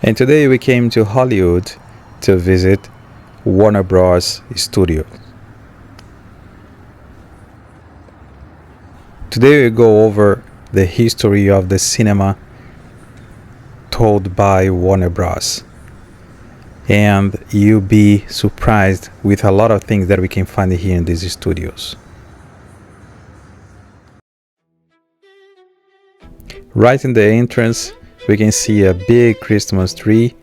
And today we came to Hollywood to visit Warner Bros. Studio. Today we go over the history of the cinema told by Warner Bros. And you'll be surprised with a lot of things that we can find here in these studios. Right in the entrance, we can see a big Christmas tree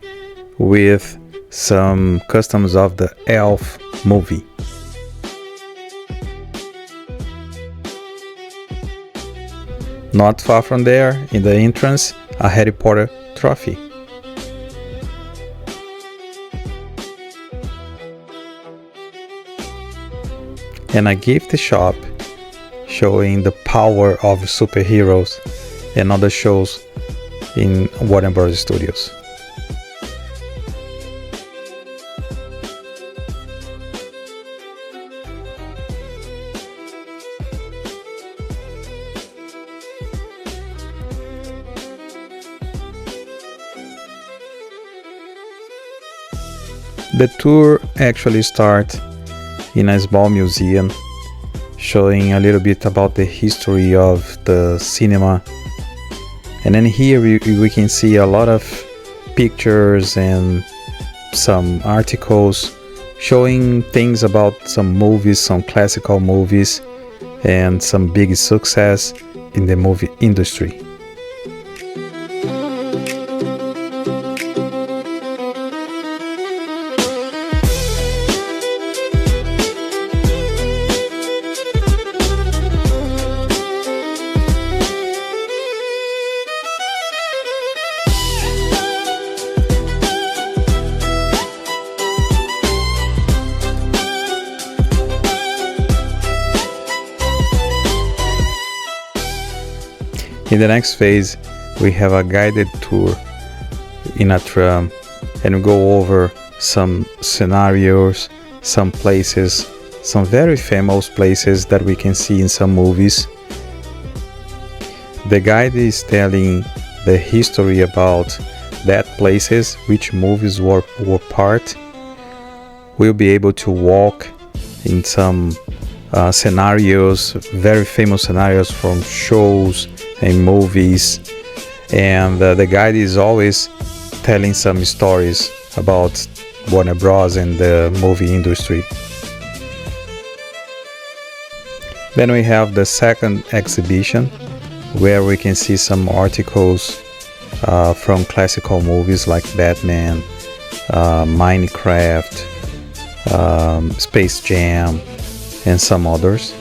with some customs of the Elf movie. Not far from there, in the entrance, a Harry Potter trophy. And a gift shop showing the power of superheroes and other shows in Warner Bros. Studios. The tour actually starts in a small museum showing a little bit about the history of the cinema. And then here we can see a lot of pictures and some articles showing things about some movies, some classical movies, and some big success in the movie industry. In the next phase, we have a guided tour in a tram and we go over some scenarios, some places, some very famous places that we can see in some movies. The guide is telling the history about that places, which movies were part. We'll be able to walk in some scenarios, very famous scenarios from shows and movies, and the guide is always telling some stories about Warner Bros. And the movie industry. Then we have the second exhibition where we can see some articles from classical movies like Batman, Minecraft, Space Jam, and some others.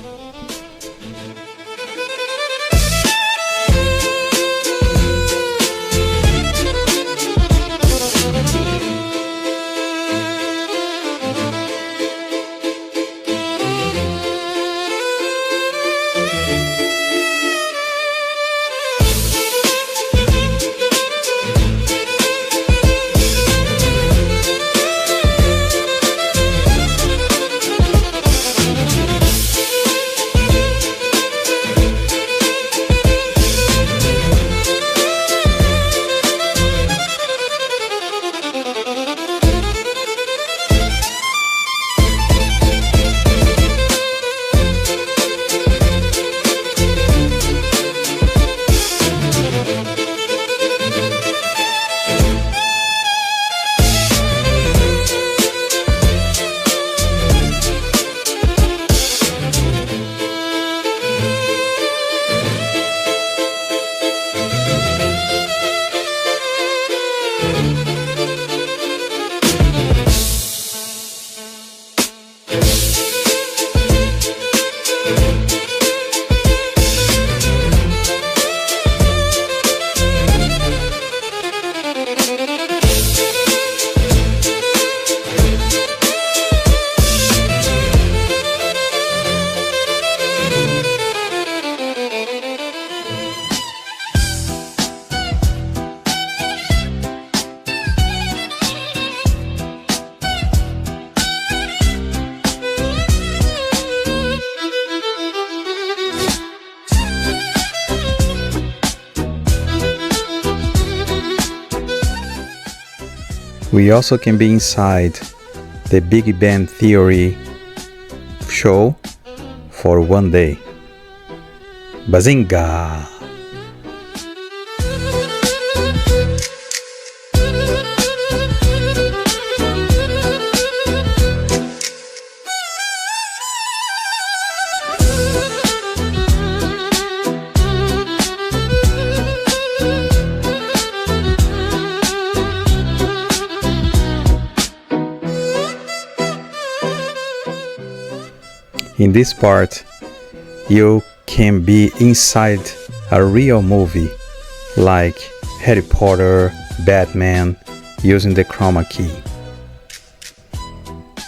We also can be inside the Big Bang Theory show for one day. Bazinga! In this part, you can be inside a real movie like Harry Potter, Batman, using the chroma key.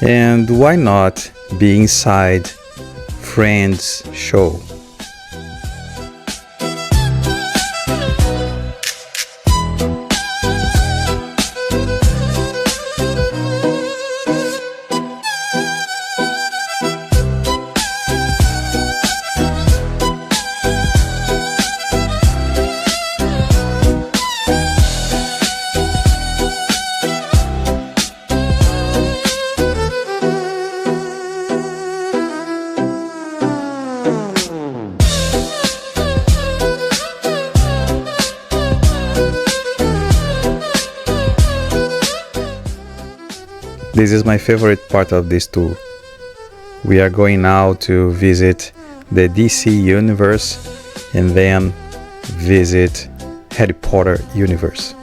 And why not be inside Friends show? This is my favorite part of this tour. We are going now to visit the DC universe and then visit Harry Potter universe.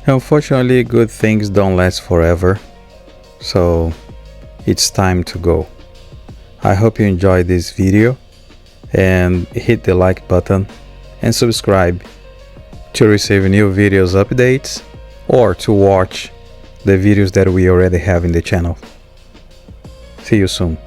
Unfortunately, good things don't last forever, so it's time to go. I hope you enjoyed this video and hit the like button and subscribe to receive new videos updates or to watch the videos that we already have in the channel. See you soon.